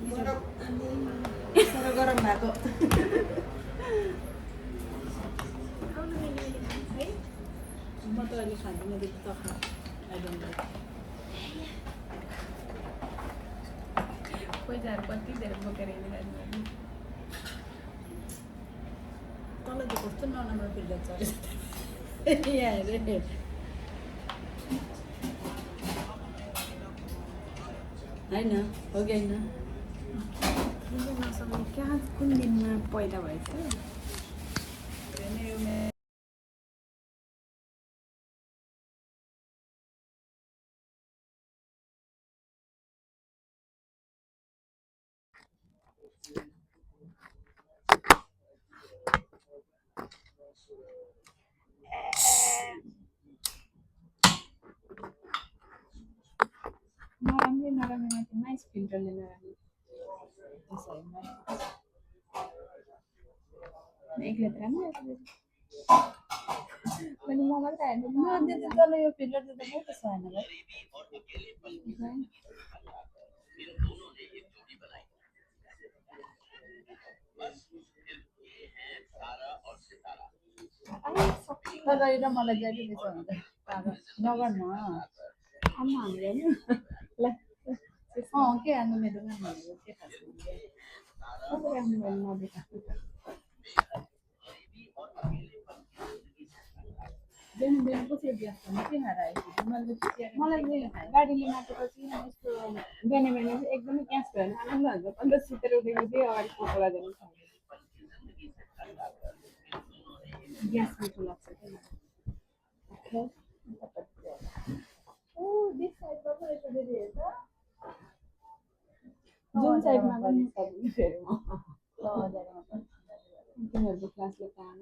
sir गरम भएको म त अहिले खाँदिनँ दुध त खा पैसाहरू कति धेरै बोकेर हिँडिरहेको तँलाई त कस्तो नराम्रो फिल्डर छ यहाँ हेरे होइन हो कि होइन नसक्ने कहाँ कुन दिनमा पैदा भएछ नराम्रै नराम्रै माथि नाइस फिल्टरले नराम्रो एक्लै त राम्रो मैले म मात्रै हेर्नु तँलाई यो फिल्डर त बहुत छैन तर र मलाई जहिले त्यसो हुन्छ नगर न आमा हामीले नि ल के हाल्नु मेरो नानीहरू के खास कसरी आफ्नो मैले नदेखा बिहान बिहान कसरी व्यस्त के खाएर आएपछि मलाई गाडीले माटेपछि यस्तो बिहान बिहान चाहिँ एकदमै ग्यास भएन आनन्द हुन्छ अन्त सुतेर उठेको चाहिँ अगाडि कोकोला जानु ग्यास मिठो लाग्छ क्या जुन साइडमा पनि फेरि म तिमीहरूको क्लासले पाएन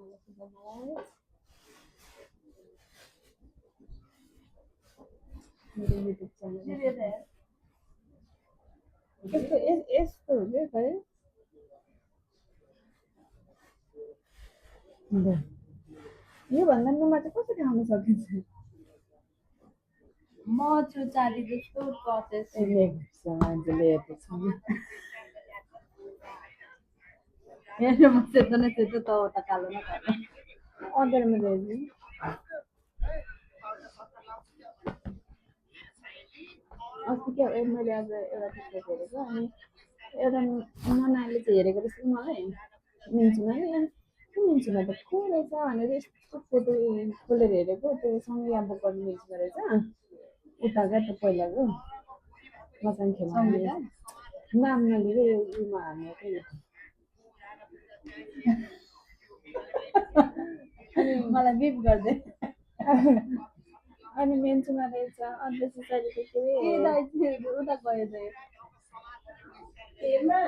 मेरो युट्युब च्यानल यस्तो हुन्छ खै योभन्दा नुमा चाहिँ कसरी आउन सकिन्छ म छु चाँदी जस्तो प्रोसेस मान्छेले हेर्दैछ हेर्नु म सेतो न सेतो त उता कालो न कालो अँध्यारोमा ल्याइदिनु अस्ति के मैले आज एउटा टिकटक हेरेको अनि एउटा ननाले चाहिँ हेरेको रहेछ मलाई मिन्चुमा नि मिन्चुमा त को रहेछ भनेर यस्तो फोटो खोलेर हेरेको त्यो सँगै याद पर्ने मिन्चुमा रहेछ उता क्या त पहिलाको मसँग खेल्नु नाम नलिएर उमा हाल्ने अनि मलाई बिप गर्दै अनि मेन्चुमा रहेछ अन्त सुसाइडीको के उता गयो चाहिँ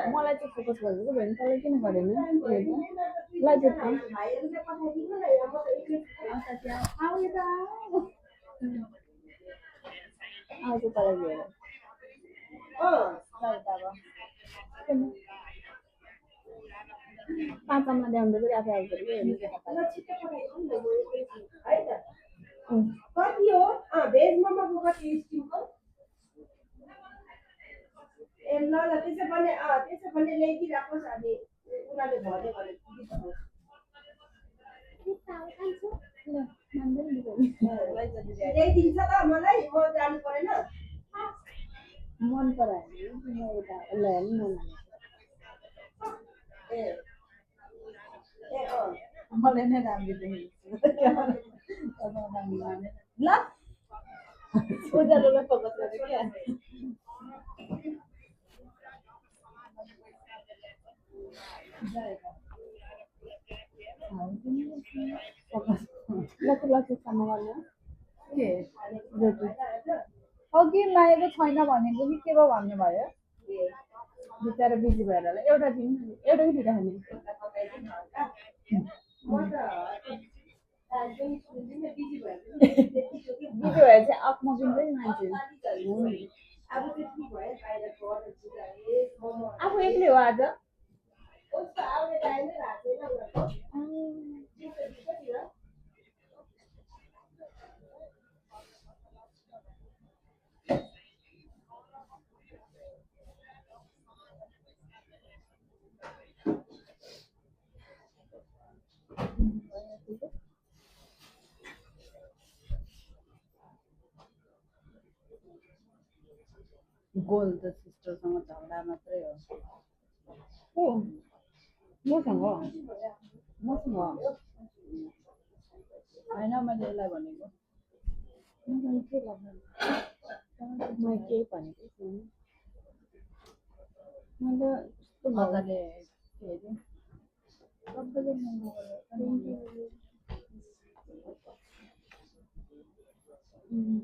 मलाई चाहिँ फोकस गरेको भने तँलाई किन गरेन लाइक आज तँलाई गएर पाँचमा ल्याउँदा चाहिँ आफै आउँछ कति हो भेज मोमोको कति स्टिमको ए ल ल त्यसो भने ल्याइदिइराख्नुहोस् अनि उनीहरूले भन्यो भने ल्याइदिन्छ ल मलाई म जानु परेन मन परायो भने यता ल्यायो ए ए मलाई नै राम्रो देखिन्छ ल उनीहरूलाई फोकस गरेँ क्या लक्ष्मीसँग गर्नु के रोटी अघि मागेको छैन भनेको कि के भयो भन्नुभयो बिचरा बिजी भएर होला एउटा दिन एउटै दिइराख्ने बिजी भएर चाहिँ आफमा दिन्छ नि मान्छे आफू एक्लै हो आज गोल्ड सिस्टरसँग झगडा मात्रै हो हो मसँग मसँग होइन मैले यसलाई भनेको मलाई के लाग्दैन मैले केही भनेको छैन मैले त्यस्तो भयो मजाले के अरे सबैले महँगो गरेर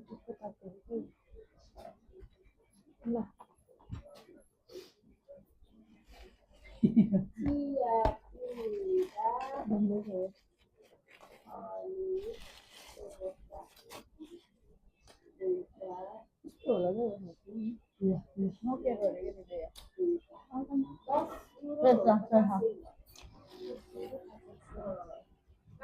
त्यस्तो पार्टीहरू चाहिँ ल भन्दै थियो यस्तो होला क्या म के गरेको नि आउँछ नि त्यसमा